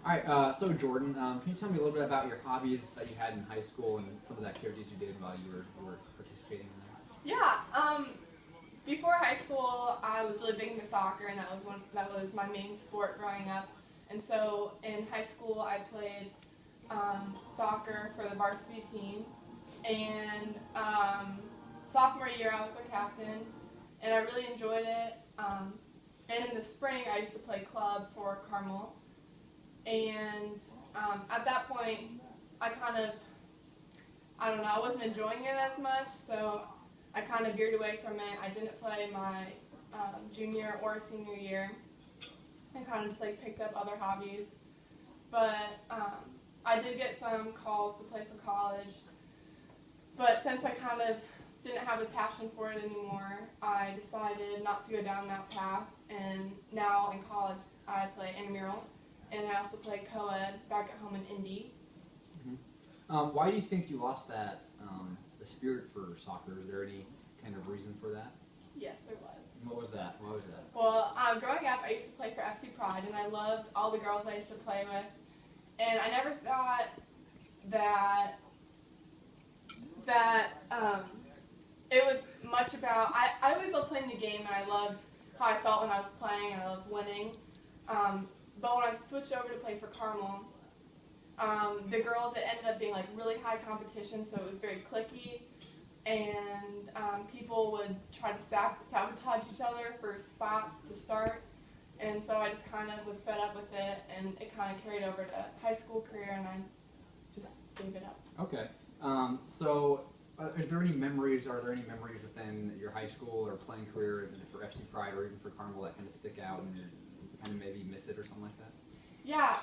All right, so Jordan, can you tell me a little bit about your hobbies that you had in high school and some of the activities you did while you were participating in there? Yeah. Before high school, I was really big into soccer, and that was my main sport growing up. And so in high school, I played soccer for the varsity team, and sophomore year, I was the captain, and I really enjoyed it. And in the spring, I used to play club for Carmel. And at that point, I don't know, I wasn't enjoying it as much, so I kind of veered away from it. I didn't play my junior or senior year. I kind of just like picked up other hobbies. But I did get some calls to play for college. But since I kind of didn't have the passion for it anymore, I decided not to go down that path. And now in college, I play intramural. And I also play co-ed back at home in Indy. Mm-hmm. Why do you think you lost that, the spirit for soccer? Is there any kind of reason for that? Yes, there was. What was that? Why was that? Well, growing up, I used to play for FC Pride, and I loved all the girls I used to play with. And I never thought that it was much about. I always loved playing the game, and I loved how I felt when I was playing, and I loved winning. But when I switched over to play for Carmel, the girls, it ended up being like really high competition, so it was very cliquey, and people would try to sabotage each other for spots to start, and so I just kind of was fed up with it, and it kind of carried over to high school career, and I just gave it up. Okay. Is there any memories? Are there any memories within your high school or playing career for FC Pride or even for Carmel that kind of stick out and you kind of maybe miss it or something like that? Yeah.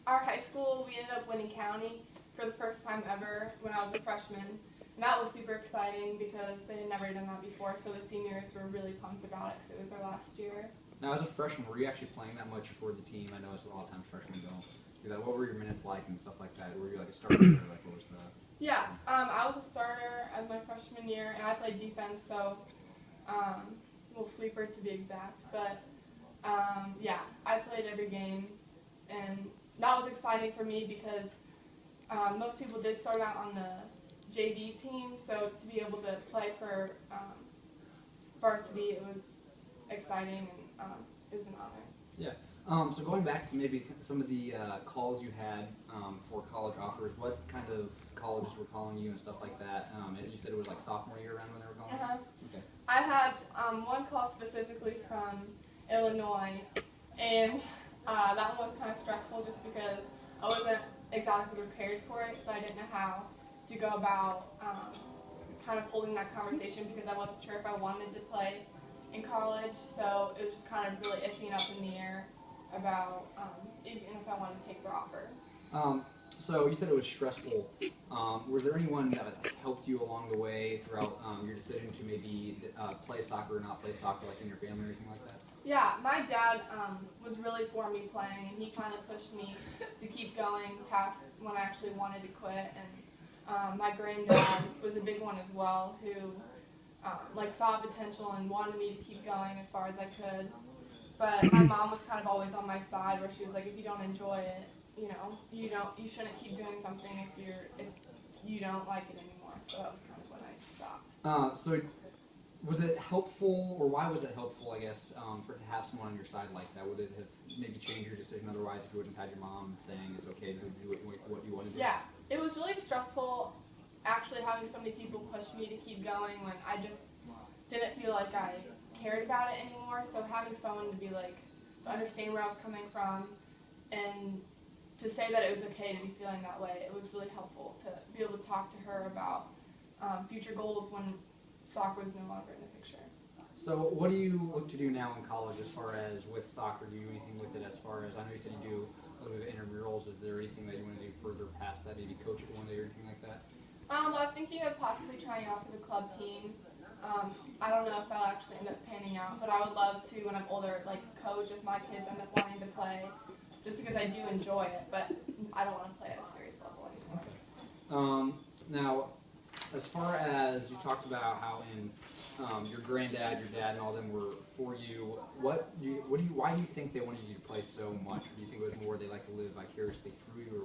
Our high school, we ended up winning county for the first time ever when I was a freshman. And that was super exciting because they had never done that before, so the seniors were really pumped about it because it was their last year. Now, as a freshman, were you actually playing that much for the team? I know a lot of times freshmen don't do that. What were your minutes like and stuff like that? Were you like a starter or like what was the... Yeah, I was a starter as my freshman year, and I played defense, so well, sweeper to be exact. But yeah, I played every game, and that was exciting for me because most people did start out on the JV team, so to be able to play for varsity, it was exciting, and it was an honor. Yeah. So going back to maybe some of the calls you had for college offers, what kind of colleges were calling you and stuff like that? You said it was like sophomore year around when they were calling you? Okay. I had one call specifically from Illinois, and that one was kind of stressful just because I wasn't exactly prepared for it, so I didn't know how to go about kind of holding that conversation because I wasn't sure if I wanted to play in college, so it was just kind of really iffy and up in the air about even if I wanted to take their offer. So you said it was stressful. Was there anyone that helped you along the way throughout your decision to maybe play soccer or not play soccer, like in your family or anything like that? Yeah, my dad was really for me playing, and he kind of pushed me to keep going past when I actually wanted to quit. And my granddad was a big one as well, who saw potential and wanted me to keep going as far as I could. But my mom was kind of always on my side, where she was like, if you don't enjoy it, you shouldn't keep doing something if you don't like it anymore. So that was kind of when I stopped. So was it helpful, or why was it helpful, I guess, to have someone on your side like that? Would it have maybe changed your decision otherwise if you wouldn't have had your mom saying it's okay to do what you want to do? Yeah, it was really stressful actually having so many people push me to keep going when I just didn't feel like I cared about it anymore. So having someone to be like, to understand where I was coming from and to say that it was okay to be feeling that way, it was really helpful to be able to talk to her about future goals when soccer was no longer in the picture. So what do you look to do now in college as far as with soccer? Do you do anything with it as far as, I know you said you do a little bit of intramurals. Is there anything that you want to do further past that, maybe coach at one day or anything like that? Well, I was thinking of possibly trying out for the club team. I don't know if that'll actually end up panning out, but I would love to, when I'm older, like coach if my kids end up wanting to play, just because I do enjoy it, but I don't want to play at a serious level anymore. Okay. Now, as far as you talked about how in your granddad, your dad, and all them were for you. Why do you think they wanted you to play so much? Or do you think it was more they like to live vicariously through you, or